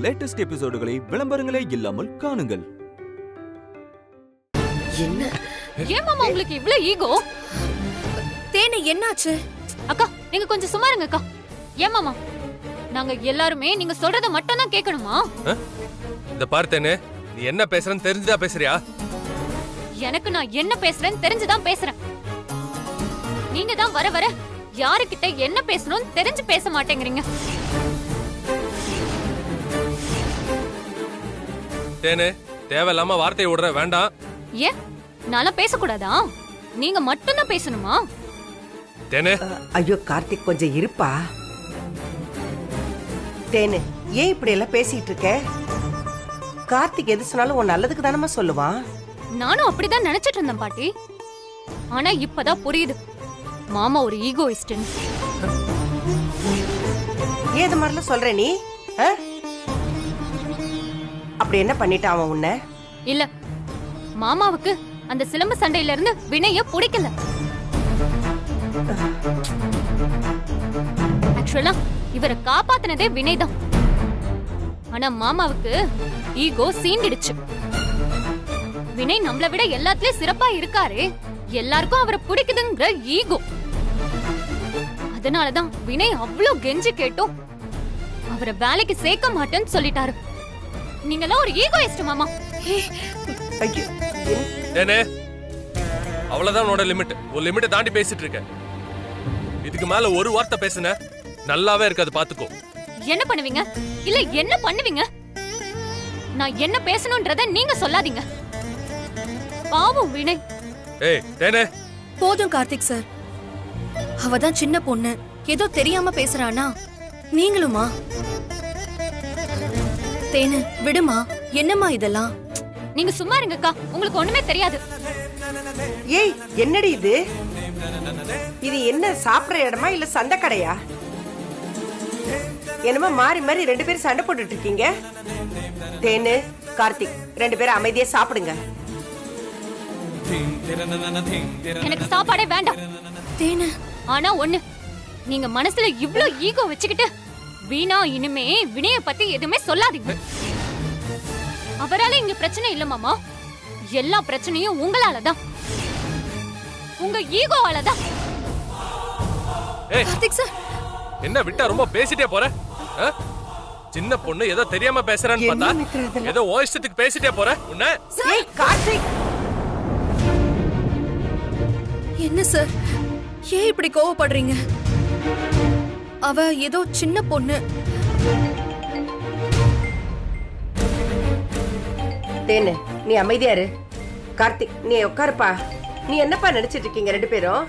Latest எபிசோடுகளை விளம்பரங்களே இல்லாமல் காணுங்கள். என்ன ஏன் மாமா உங்களுக்கு இவ்ளோ ஈகோ? தேனு என்னாச்சு? அக்கா நீங்க கொஞ்சம் சும்மா இருங்க அக்கா. ஏன் மாமா நாங்க எல்லாருமே நீங்க சொல்றத மட்டும் தான் கேட்கணுமா? இந்த பார்த்தேனே, நீ என்ன பேசுறன்னு தெரிஞ்சுதா பேசுறியா? எனக்கு நான் என்ன பேசுறேன்னு தெரிஞ்சுதான் பேசுறேன். நீங்க தான் வர வர யாருக்கிட்ட என்ன பேசணும்னு தெரிஞ்சு பேச மாட்டேங்கிறீங்க. தேனே, தேவையில்லாம வார்த்தையை விடுற வேண்டாம். ஏன் நான்லாம் பேசக்கூடாதா? நீங்க மட்டும் தான் பேசணுமா? தேனே, ஐயோ கார்த்திக் கொஞ்சம் இருப்பா. தேனு ஏன் இப்படி எல்லாம் பேசிட்டு இருக்க? கார்த்திக் எது சொன்னாலும் உன் நல்லதுக்கு தானமா சொல்லுவான். நானும் அப்படிதான் நினைச்சிட்டு இருந்தேன் பாட்டி. ஆனா இப்பதான் புரியுது மாமா ஒரு ஈகோயிஸ்ட். ஏது மாதிரிலாம் சொல்ற நீ? அப்படி என்ன பண்ணிட்டான் அவன் உன்னை? இல்ல மாமாவுக்கு அந்த சிலம்பு சண்டையில இருந்து வினைய பிடிக்கல. ஆக்சுவலா இவரை காப்பாத்தினதே வினைதான். ஆனா மாமாவுக்கு ஈகோ சீண்டிடுச்சு. வினை நம்மள விட எல்லாத்துலயும் சிறப்பா இருக்காரே, எல்லாருக்கும் அவரை பிடிக்குதுங்கிற ஈகோ. அதனாலதான் வினை அவ்வளவு கெஞ்சி கேட்டோம் அவரை வேலைக்கு சேர்க்க மாட்டேன்னு சொல்லிட்டாரு. நீங்கெல்லாம் ஒரு ஈகோயிஸ்ட் மாமா. ஐயோ தேனே, அவ்வளவுதான் உன்னோட லிமிட். ஒரு லிமிட்டை தாண்டி பேசிட்டு இருக்க. இதுக்கு மேல ஒரு வார்த்தை பேசுன நல்லாவே இருக்காது, பாத்துக்கோ. என்ன பண்ணுவீங்க? இல்ல என்ன பண்ணுவீங்க? நான் என்ன பேசணும்ன்றத நீங்க சொல்லாதீங்க. பாவம் வினை. ஏய் தேனே, போதும் கார்த்திக் சார். அவதான் சின்ன பொண்ணு, ஏதோ தெரியாம பேசுறானா? நீங்களுமா? தேனு விடுமா, என்னம்மா இதெல்லாம்? நீங்க சும்மா இருங்கக்கா, உங்களுக்கு ஒண்ணுமே தெரியாது. ஏய் என்னடி இது? இது என்ன சாப்பிடுற இடமா இல்ல சண்டை கடையா? என்னமா மாறி மாறி ரெண்டு பேரும் சண்டை போட்டுட்டு இருக்கீங்க? தேனு கார்த்திக் ரெண்டு பேரும் அமைதியா சாப்பிடுங்க. எனக்கு சாப்பாடே வேண்டாம். தேனு ஆனா ஒண்ணு, நீங்க மனசுல இவ்ளோ ஈகோ வச்சுக்கிட்டு வீணா இனிமே வினய பத்தி எதுவுமே சொல்லாதீங்க. அவரால இங்க பிரச்சனை இல்ல மாமா, எல்லா பிரச்சனையும் உங்களாலதான், உங்க ஈகோவாலதான். ஏய் கார்த்திக் சார், என்ன விட்டா ரொம்ப பேசிட்டே போற? சின்ன பொண்ணு ஏதோ தெரியாம பேசுறான்னு என்ன பார்த்தா மித்ரா இதெல்லாம்? ஏதோ உன் இஷ்டத்துக்கு பேசிட்டே போற. உன்ன ஏய் கார்த்திக், என்ன சார் ஏன் இப்படி கோவப்படுறீங்க? அவ ஏதோ சின்ன பொண்ணு. தேனு நீ அமைதியா இரு. கார்த்திக் நீ உட்காருப்பா. நீ என்னப்பா நினைச்சிட்டு இருக்கீங்க ரெண்டு பேரும்?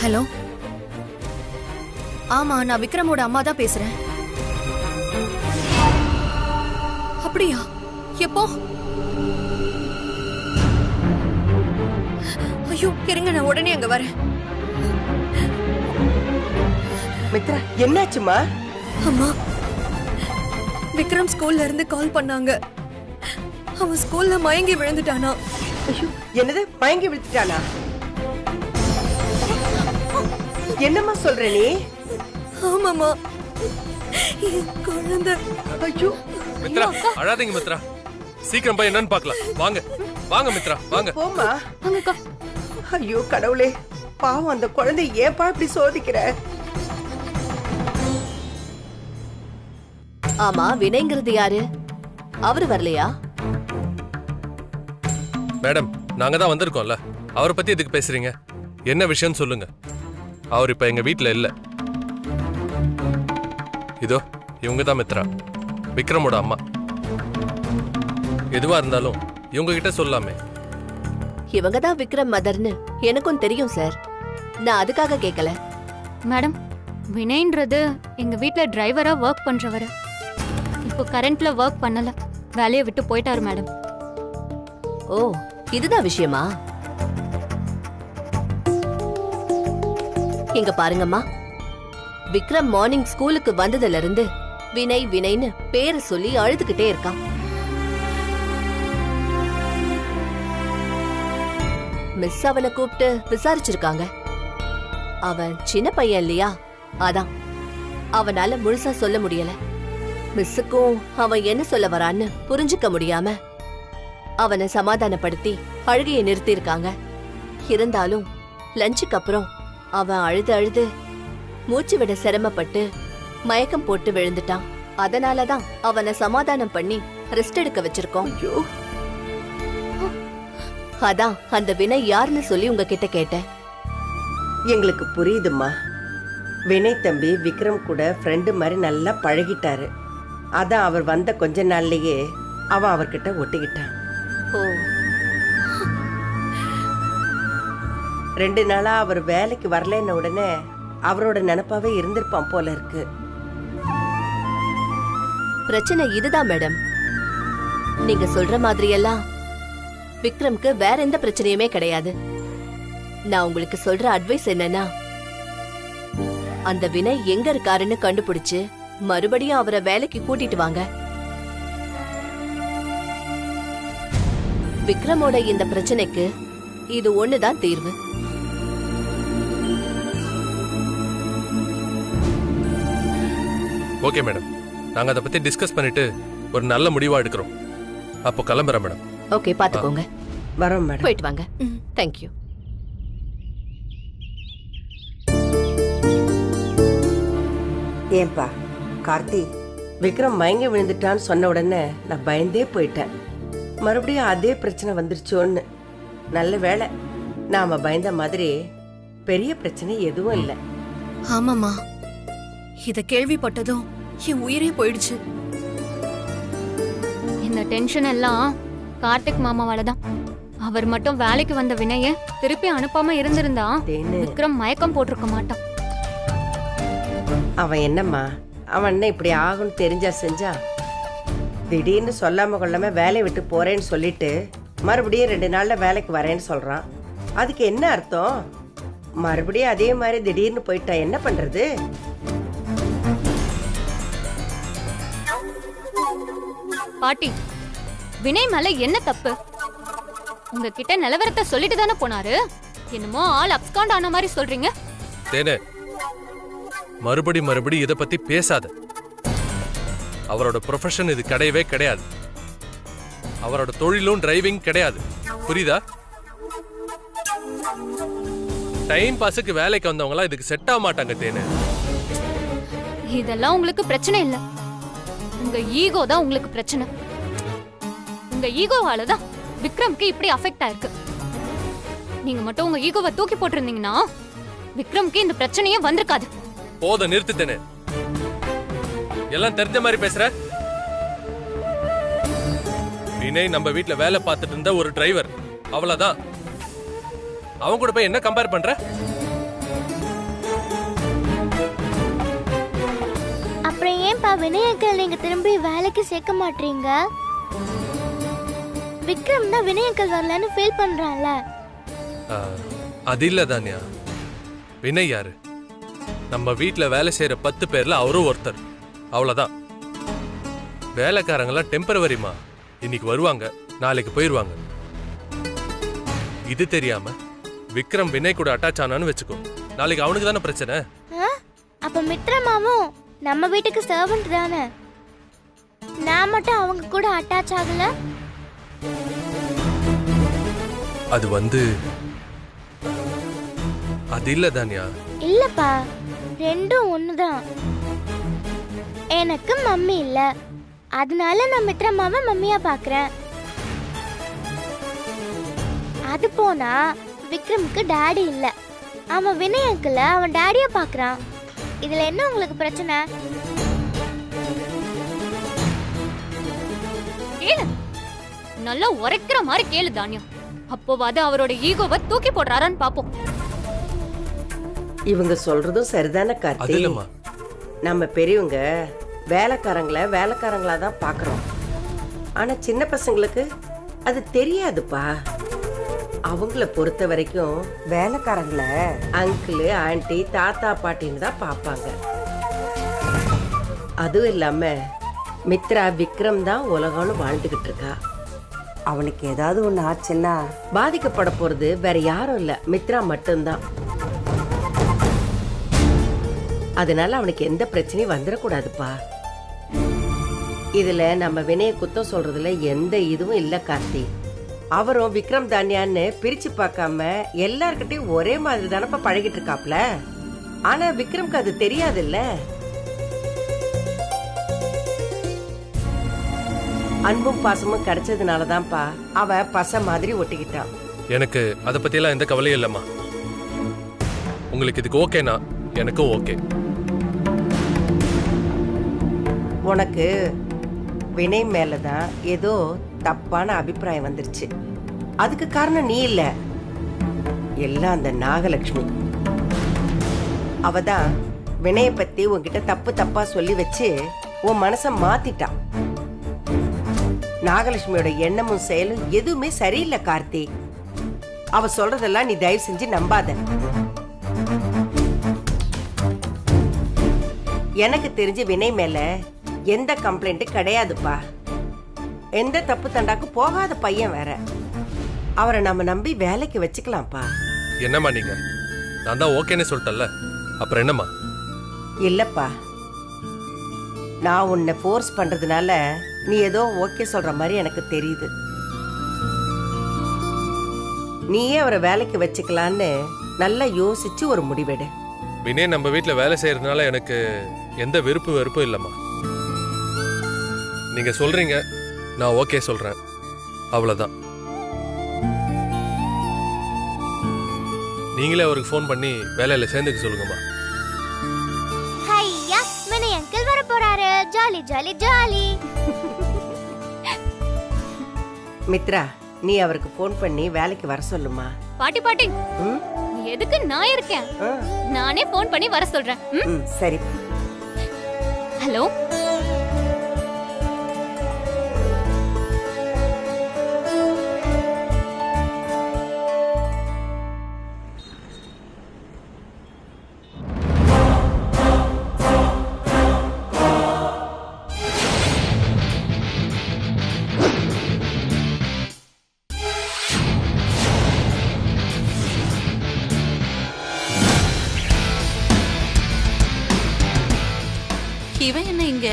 ஹலோ, ஆமா நான் விக்ரமோட அம்மா தான் பேசுறேன். அப்படியா? எப்போ? ஐயோ இருங்க, நான் உடனே அங்க வரேன். மித்ரா என்னாச்சுமா? அம்மா, விக்ரம் ஸ்கூல்ல இருந்து கால் பண்ணாங்க. அவன் ஸ்கூல்ல மயங்கி விழுந்துட்டானா. ஐயோ என்னது, மயங்கி விழுந்துட்டானா? என்னம்மா சொல்ற நீ? ஆமாமா, என் குழந்தை. ஐயோ மித்ரா, அழாதீங்க மித்ரா. சீக்கிரம் போய் என்னன்னு பார்க்கலாம். வாங்க வாங்க மித்ரா, வாங்க. போமா. வாங்கக்கா. ஐயோ கடவுளே, பாவம் அந்த குழந்தை ஏன்பா இப்படி சோதிக்கிற? ஆமா, வினைங்கிறது யாரு? அவரு வரலையா? மேடம், நாங்க தான் வந்திருக்கோம்ல, அவரை பத்தி எதுக்கு பேசுறீங்க? என்ன விஷயம்னு சொல்லுங்க. அவர் இப்ப எங்க வீட்ல இல்ல. இதோ இவங்க தான் மித்ரா, விக்ரமோட அம்மா. எதுவா இருந்தாலும் இவங்க கிட்ட சொல்லாமே. இவங்க தான் விக்ரம் மதர்னு எனக்கும் தெரியும் சார். நான் அதுக்காக கேட்கல. மேடம், வினய்ன்றது எங்க வீட்ல டிரைவரா ஒர்க் பண்றவரு. இப்போ கரண்ட்ல ஒர்க் பண்ணல, வேலையை விட்டு போயிட்டாரு மேடம். ஓ, இதுதான் விஷயமா? இங்க பாருங்கம்மா, விக்ரம் மார்னிங் ஸ்கூலுக்கு வந்ததுல இருந்து வினய் வினய்னு பேரை சொல்லி அழுதுகிட்டே இருக்கான். மிஸ் அவனை கூப்பிட்டு விசாரிச்சிருக்காங்க. அவன் சின்ன பையன் இல்லையா, அதான் அவனால முழுசா சொல்ல முடியல. மிஸ்ஸுக்கும் அவன் என்ன சொல்ல வரான்னு புரிஞ்சுக்க முடியாம அவனை சமாதானப்படுத்தி அழுகையை நிறுத்தியிருக்காங்க. இருந்தாலும் லஞ்சுக்கு அப்புறம் அவன் அழுது அழுது மூச்சு விட சிரமப்பட்டு மயக்கம் போட்டு விழுந்துட்டான். அதனாலதான் அவனை சமாதானம் பண்ணி ரெஸ்ட் எடுக்க வச்சிருக்கோம். அதான் அந்த வினை யாருன்னு சொல்லி உங்ககிட்ட கேட்டேன். எங்களுக்கு புரியுதுமா. வினய் தம்பி விக்ரம் கூட ஃப்ரெண்டு மாதிரி நல்லா பழகிட்டாரு. அதான் அவர் வந்த கொஞ்ச நாள்லயே அவன் அவர்கிட்ட ஒட்டிக்கிட்டான். ஓ, 2 நாளா அவர் வேலைக்கு வரலன்ன உடனே அவரோட நினைப்பாவே இருந்திருப்பான் போல இருக்கு. பிரச்சனை இதுதான் மேடம். நீங்க சொல்ற மாதிரியெல்லாம் விக்ரம்க்கு வேற எந்த பிரச்சனையுமே கிடையாது. நான் உங்களுக்கு சொல்ற அட்வைஸ் என்னன்னா, அந்த வினய் எங்க இருக்காருன்னு கண்டுபிடிச்சு மறுபடியும் அவரை வேலைக்கு கூட்டிட்டு வாங்க. விக்ரமோட இந்த பிரச்சனைக்கு இது ஒண்ணுதான் தீர்வு. ஓகே மேடம், நாங்க அதை பத்தி டிஸ்கஸ் பண்ணிட்டு ஒரு நல்ல முடிவா எடுக்கிறோம். அப்போ கிளம்புறேன் மேடம். ஓகே, பாத்துக்கோங்க. வரோம் மேடம். போயிட்டு வாங்க. தேங்க்யூ. ஏன்பா கார்த்தி, விக்ரம் மயங்கி விழுந்துட்டான்னு சொன்ன உடனே நான் பயந்தே போயிட்டேன். மறுபடியும் அதே பிரச்சனை வந்துருச்சோன்னு. நல்ல வேளை நாம பயந்த மாதிரி பெரிய பிரச்சனை எதுவும் இல்லை. ஆமாமா, இத கேள்விப்பட்டதும் என் உயிரே போயிடுச்சு. இந்த டென்ஷன் எல்லாம் கார்த்திக் மாமாவால தான். அவர் மட்டும் வேலைக்கு வந்த வினைய திருப்பி அனுப்பாம இருந்திருந்தா தேனு. விக்ரம் மயக்கம் போட்டிருக்க மாட்டான். அவன் என்னம்மா, அவன் என்ன இப்படி ஆகும்னு தெரிஞ்சா செஞ்சா? திடீர்னு சொல்லாம கொள்ளாம வேலையை விட்டு போறேன்னு சொல்லிட்டு மறுபடியும் 2 நாள்ல வேலைக்கு வரேன்னு சொல்றான். அதுக்கு என்ன அர்த்தம்? மறுபடியும் அதே மாதிரி திடீர்னு போயிட்டா என்ன பண்றது? பாட்டி, வினய் மேல என்ன தப்பு? உங்ககிட்ட நிலவரத்தை சொல்லிட்டு தானே போனாரு. என்னமோ ஆள் அப்ஸ்காண்ட் ஆன மாதிரி சொல்றீங்க. தேனே, மறுபடி இத பத்தி பேசாத. அவரோட ப்ரொஃபஷன் இது கிடையவே கிடையாது. அவரோட தொழிலும் டிரைவிங் கிடையாது. புரியுதா? டைம் பாஸுக்கு வேலைக்கு வந்தவங்களாம் இதுக்கு செட் ஆக மாட்டாங்க தேனே. இதெல்லாம் உங்களுக்கு பிரச்சனை இல்ல. உங்க ஈகோ தான் உங்களுக்கு பிரச்சனை. உங்க ஈகோவால தான் விக்ரம்க்கு இப்படி அஃபெக்ட் ஆயிருக்கு. நீங்க மட்டும் உங்க ஈகோவை தூக்கி போட்டிருந்தீங்கன்னா விக்ரம்க்கு இந்த பிரச்சனையே வந்திருக்காது. போத நிறுத்துத்தேனே. எல்லாம் தெரிஞ்ச மாதிரி பேசுற. வினய் நம்ம வீட்ல வேலை பார்த்துட்டு இருந்த ஒரு டிரைவர், அவ்வளவுதான். அவன் கூட போய் என்ன கம்பேர் பண்ற? அப்புறம் ஏன்பா வினயக்கல் நீங்க திரும்பி வேலைக்கு சேர்க்க மாட்டீங்க? விக்ரம் தான் வினயக்கல் வரலன்னு ஃபீல் பண்றான்ல. அது இல்ல தானியா. வினய் யாரு? நம்ம வீட்ல வேலை செய்யற 10 பேர்ல அவரும் ஒருத்தர், அவ்வளவுதான். வேலைக்காரங்களாம் டெம்பரவரிமா. இன்னைக்கு வருவாங்க, நாளைக்கு போயிருவாங்க. இது தெரியாம விக்ரம் வினய் கூட அட்டாச் ஆனான்னு வச்சுக்கோ, நாளைக்கு அவனுக்கு தானே பிரச்சனை. அப்ப மித்ரமாவும் நம்ம வீட்டுக்கு சர்வன்ட் தானே. நான் மட்டும் அவங்க கூட அட்டாச் ஆகல. அது வந்து அது இல்ல தானியா. இல்லப்பா, ரெண்டும் ஒண்ணுதான். எனக்கு மம்மி இல்ல, அதனால நான் மித்ரமாவை மம்மியா பாக்குறேன். அது போனா விக்ரமுக்கு டாடி இல்ல, அவன் வினயக்குல அவன் டாடிய பாக்குறான். இதுல என்ன உங்களுக்கு பிரச்சனை? கேளு, நல்லா உரைக்கிற மாதிரி கேளு தானியம். அப்போவாது அவரோட ஈகோவை தூக்கி போடுறாரான்னு பாப்போம். இவங்க சொல்றதும் சரிதானே அது கார்த்தி. இல்லம்மா. நம்ம பெரியவங்க வேலைக்காரங்களை வேலைக்காரங்களா தான் பாக்குறோம். ஆனா சின்ன பசங்களுக்கு அது தெரியாதுப்பா. அவங்கள பொறுத்த வரைக்கும் வேலைக்காரங்களை அங்கிள் ஆன்ட்டி தாத்தா பாட்டின்னு தான் பார்ப்பாங்க. அதுவும் இல்லாம மித்ரா விக்ரம் தான் உலகம்னு வாழ்ந்துகிட்டு இருக்கா. அவனுக்கு ஏதாவது ஒண்ணு ஆச்சுன்னா பாதிக்கப்பட போறது வேற யாரும் இல்ல, மித்ரா மட்டும்தான். அதனால அவனுக்கு எந்த பிரச்சனையும் வந்துடக்கூடாதுப்பா. இதுல நம்ம வினய குத்தம் சொல்றதுல எந்த இதுவும் இல்ல கார்த்தி. அவரும் விக்ரம் தானியான்னு பிரிச்சு பார்க்காம எல்லார்கிட்டயும் ஒரே மாதிரி தானப்பா பழகிட்டு இருக்காப்ல. ஆனா விக்ரம்க்கு அது தெரியாதுல்ல. அன்பும் பாசமும் கிடைச்சதுனாலதான்ப்பா அவ பச மாதிரி ஒட்டிக்கிட்டான். எனக்கு அதை பத்தியெல்லாம் எந்த கவலையும் இல்லம்மா. உங்களுக்கு இதுக்கு ஓகேனா எனக்கும் ஓகே. உனக்கு வினய் மேலதான் ஏதோ தப்பான அபிப்பிராயம் வந்துருச்சு. அதுக்கு காரணம் நீ இல்ல, எல்லாம் அந்த நாகலட்சுமி. அவதான் வினய பத்தி உன்கிட்ட தப்பு தப்பா சொல்லி வச்சு உன் மனச மாத்திட்டா. நாகலட்சுமியோட எண்ணமும் செயலும் எதுவுமே சரியில்லை கார்த்தி. அவ சொல்றதெல்லாம் நீ தயவு செஞ்சு நம்பாத. எனக்கு தெரிஞ்சு வினய் மேல எந்த கம்ப்ளைண்ட் கிடையாதுப்பா. எந்த தப்பு தண்டாக்கு போகாத பையன் வேற. அவரை நம்ம நம்பி வேலைக்கு வச்சுக்கலாம்ப்பா. என்னம்மா நீங்க? நான் தான் ஓகேன்னு சொல்லிட்டேன்ல, அப்புறம் என்னம்மா? இல்லப்பா, நான் உன்னை ஃபோர்ஸ் பண்றதுனால நீ ஏதோ ஓகே சொல்ற மாதிரி எனக்கு தெரியுது. நீயே அவரை வேலைக்கு வச்சுக்கலான்னு நல்லா யோசிச்சு ஒரு முடிவெடு. வினய் நம்ம வீட்டுல வேலை செய்யறதுனால எனக்கு எந்த வெறுப்பும் இல்லம்மா. நீங்க சொல்றீங்க, நான் ஓகே சொல்றேன், அவ்வளவுதான். நீங்களே அவருக்கு ஃபோன் பண்ணி வேலையில சேர்ந்துக்க சொல்லுங்கம்மா. ஐயா வினய் அங்கிள் வர போறாரு. Jolly jolly jolly. மித்ரா, நீ அவருக்கு ஃபோன் பண்ணி வேலைக்கு வர சொல்லுமா. பாட்டி பாட்டி, ம்? எதுக்கு நான் இருக்கேன், ஆ. நானே போன் பண்ணி வர சொல்றேன். ம், சரி. ஹலோ, இவன் என்ன இங்க?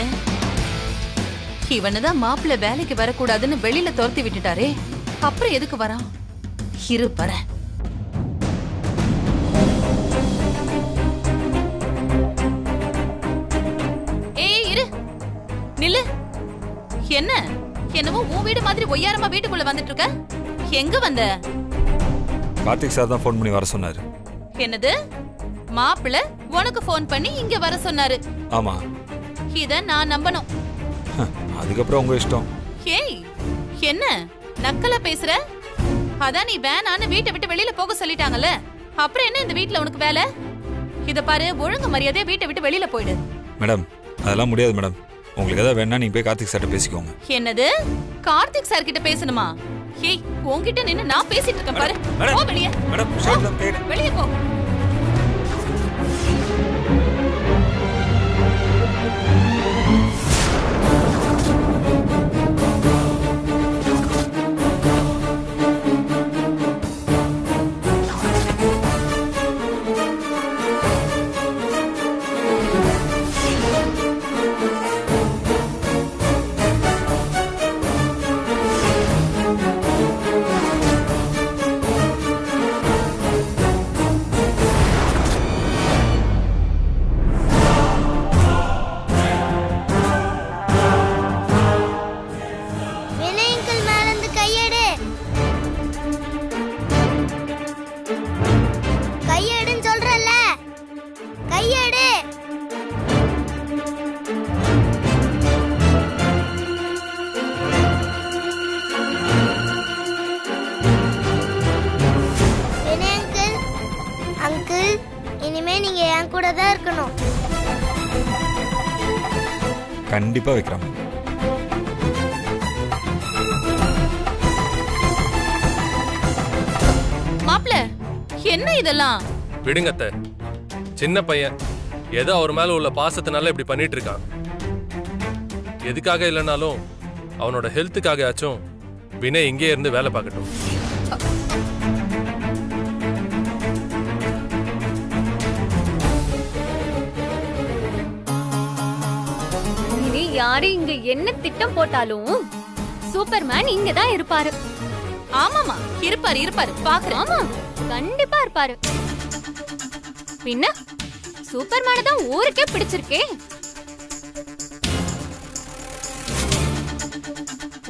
இவனதான் மாப்பிள்ள வேலைக்கு வரக்கூடாதுன்னு வெளியில துரத்தி விட்டுட்டாரே, அப்புறம் எதுக்கு வரான்? இரு வரேன். ஏய் இரு, நில்லு. என்ன என்னவோ உன் வீடு மாதிரி ஒய்யாரமா வீட்டுக்குள்ள வந்துட்டு இருக்க? எங்க வந்த? கார்த்திக் சார் தான் ஃபோன் பண்ணி வர சொன்னாரு. என்னது? மாப்பிள்ள உனக்கு ஃபோன் பண்ணி இங்க வர சொன்னாரு? ஆமா. இத நான் நம்பணும்? அதுக்கப்புறம் உங்க இஷ்டம். ஏய் என்ன நக்கலா பேசுற? அதான் நீ வேணான்னு வீட்டை விட்டு வெளியில போக சொல்லிட்டாங்கல்ல, அப்புறம் என்ன இந்த வீட்ல உனக்கு வேலை? இத பாரு, ஒழுங்கு மரியாதையா வீட்டை விட்டு வெளியில போயிடு. மேடம், அதெல்லாம் முடியாது மேடம். உங்களுக்கு ஏதாவது வேணா நீங்க போய் கார்த்திக் சார்ட்ட பேசிக்கோங்க. என்னது? கார்த்திக் சார் கிட்ட பேசணுமா? ஏய் உன்கிட்ட நின்னு நான் பேசிட்டு இருக்கேன் பாரு. போ வெளிய. மேடம், வெளிய போ. கண்டிப்பா விக்ரம். மாப்ள, என்ன இதெல்லாம்? விடுங்க அத்தை, சின்ன பையன் ஏதோ அவர் மேல உள்ள பாசத்தினால இப்படி பண்ணிட்டு இருக்கான். எதுக்காக இல்லைனாலும் அவனோட ஹெல்த்துக்காக ஆச்சும் வினய் இங்கே இருந்து வேலை பார்க்கட்டும். யாரு இங்க என்ன திட்டம் போட்டாலும் சூப்பர்மேன் இங்க தான் இருப்பாரு. ஆமாமா, இருப்பாரு இருப்பாரு, பாக்குறேன். ஆமா, கண்டிப்பா இருப்பாரு. பின்ன சூப்பர்மேனை தான் ஊருக்கே பிடிச்சிருக்கே.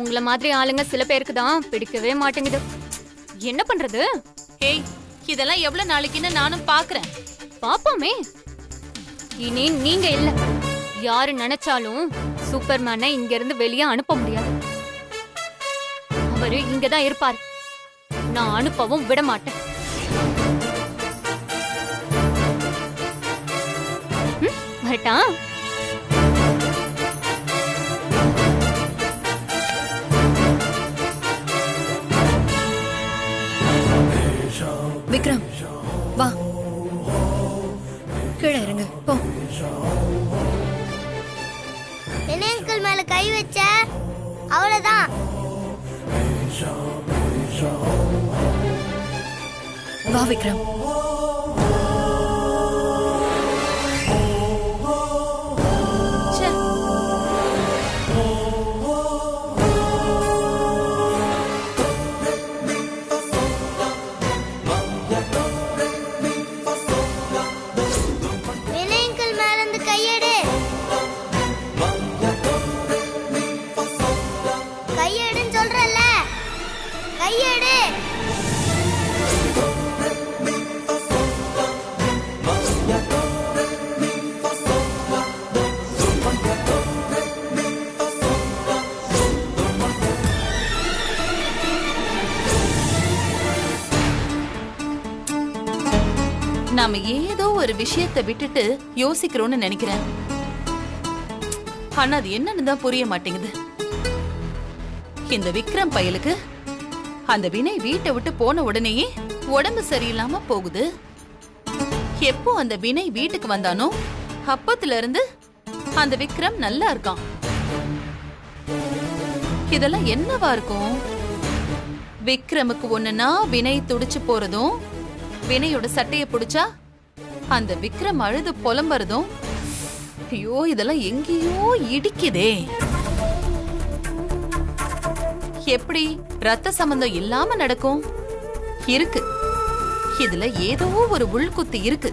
உங்கள மாதிரி ஆளுங்க சில பேருக்கு தான் பிடிக்கவே மாட்டேங்குது. என்ன பண்றது? ஏய், இதெல்லாம் எவ்வளவு நாளைக்குன்னு நானும் பாக்குறேன். பாப்போமே. இனி நீங்க இல்ல, யாரு நினைச்சாலும் சூப்பர்மேனை இங்க இருந்து வெளியே அனுப்ப முடியாது. அவரு இங்கதான் இருப்பாரு. நான் அனுப்பவும் விட மாட்டேன். வரட்டா? விக்ரம் வா, கீழே இறங்க போ. என்ன அங்கிள் மேல கை வச்ச அவ்வளவுதான். வா விக்ரம். நாம ஏதோ ஒரு விஷயத்தை விட்டுட்டு யோசிக்கிறோம்னு நினைக்கிறேன். ஆனா அது என்னன்னு தான் புரிய மாட்டேங்குது. இந்த விக்ரம் பயலுக்கு அந்த வினை வீட்டை விட்டு போன உடனேயே உடம்பு சரியில்லாம போகுது. எப்போ அந்த வினை வீட்டுக்கு வந்தானோ அப்பத்துல இருந்து அந்த விக்ரம் நல்லா இருக்கான். இதெல்லாம் என்னவா இருக்கும்? விக்ரமுக்கு ஒண்ணுனா வினை துடிச்சு போறதும், வினையோட சட்டையை பிடிச்சா அந்த விக்ரம் அழுது புலம்புறதும். ஐயோ, இதெல்லாம் எங்கேயோ இடிக்குதே. எப்படி ரத்த சம்பந்தம் இல்லாம நடக்கும்? இருக்கு, இதுல ஏதோ ஒரு உள்குத்து இருக்கு.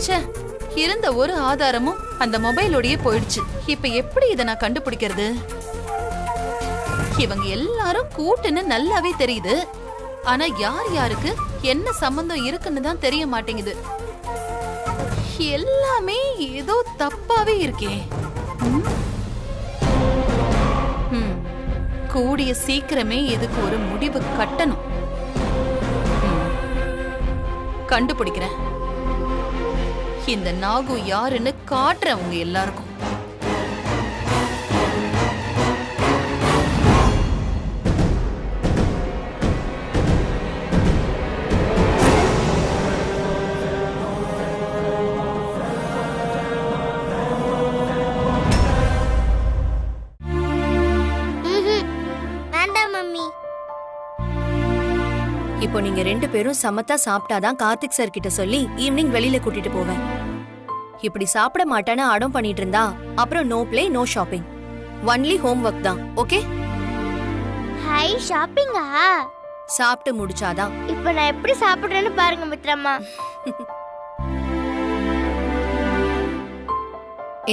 ச்சே, இருந்த ஒரு ஆதாரமும் அந்த மொபைலோடயே போயிடுச்சு. இப்ப எப்படி இதை நான் கண்டுபிடிக்கிறது? இவங்க எல்லாரும் கூட்டுன்னு நல்லாவே தெரியுது. ஆனா யார் யாருக்கு என்ன சம்பந்தம் இருக்குன்னு தான் தெரிய மாட்டேங்குது. எல்லாமே ஏதோ தப்பாவே இருக்கே. கூடிய சீக்கிரமே இதுக்கு ஒரு முடிவு கட்டணும். கண்டுபிடிக்கிறேன். இந்த நாகு யாருன்னு காட்டுறேன் உங்க எல்லாருக்கும். இப்போ நீங்க 2 பேரும் சமத்தா சாப்பிட்டாதான் கார்த்திக் சார் கிட்ட சொல்லி ஈவினிங் வெளியில கூட்டிட்டு போவேன். இப்படி சாப்பிட மாட்டேன்னு அடம் பண்ணிட்டு இருந்தா அப்புறம் no play no shopping, only home work தான். ஓகே? ஹை, ஷாப்பிங்கா? சாப்பிட்டு முடிச்சாதான். இப்போ நான் எப்படி சாப்பிடுறேன்னு பாருங்க மித்ரம்மா.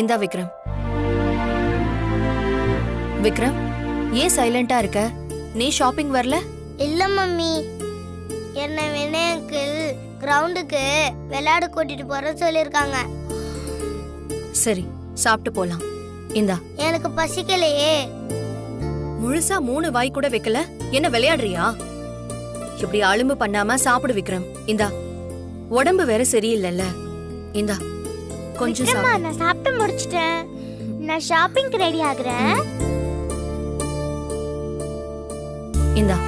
இந்தா விக்ரம். விக்ரம், ஏன் சைலண்டா இருக்க? நீ ஷாப்பிங் வரல? இல்ல மம்மி, என்ன வினய் அங்கிள் கிரவுண்டுக்கு விளையாட கூட்டிட்டு போற சொல்லிருக்காங்க. சரி, சாப்பிட்டு போலாம். இந்தா. எனக்கு பசிக்கலையே. முழுசா 3 வாய் கூட வைக்கல, என்ன விளையாடுறியா? இப்படி அலும்பு பண்ணாம சாப்பிடு விக்ரம். இந்தா, உடம்பு வேற சரியில்லைல்ல. இந்தா கொஞ்சம் மித்ரம்மா, சாப்பிடு. நான் சாப்பிட்டு முடிச்சிட்டேன். நான் ஷாப்பிங்க்கு ரெடி ஆகுறேன். இந்தா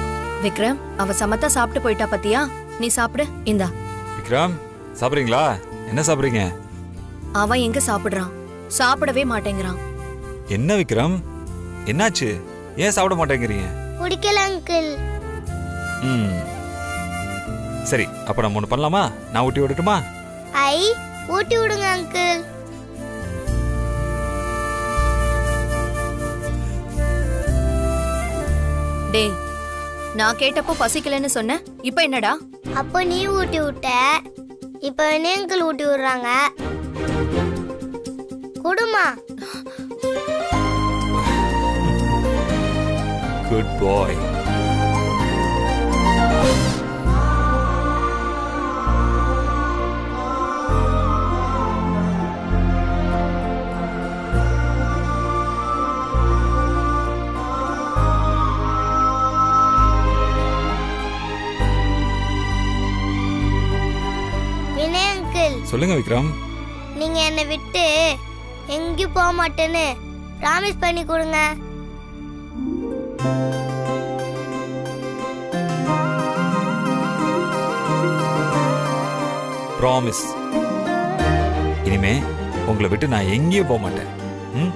விக்ரம், அவ சமத்தா சாப்பிட்டு போயிட்டா பத்தியா? நீ சாப்பிடு. இந்தா. விக்ரம், சாப்பிட்றீங்களா? என்ன சாப்பிட்றீங்க? அவன் எங்க சாப்பிடுறான்? சாப்பிடவே மாட்டேங்கிறான். என்ன விக்ரம், என்னாச்சு? ஏன் சாப்பிட மாட்டேங்கிறீங்க? பிடிக்கல அங்கிள். சரி, அப்ப நம்ம ஒண்ணு பண்ணலாமா? நான் ஊட்டி விடட்டுமா? ஐ, ஊட்டி விடுங்க அங்கிள். டேய், நான் கேட்டப்போ பசிக்கலன்னு சொன்ன, இப்ப என்னடா? அப்போ நீ ஊட்டி விட்ட, இப்ப வினயங்கள் ஊட்டி விடுறாங்க. குடுமா. குட் பாய். வினயங்கள், சொல்லுங்க விக்ரம். நீங்க என்னை விட்டு எங்கேயும் போக மாட்டேன்னு ப்ராமிஸ் பண்ணி கொடுங்க. ப்ராமிஸ். இனிமே உங்களை விட்டு நான் எங்கேயும் போக மாட்டேன். ம்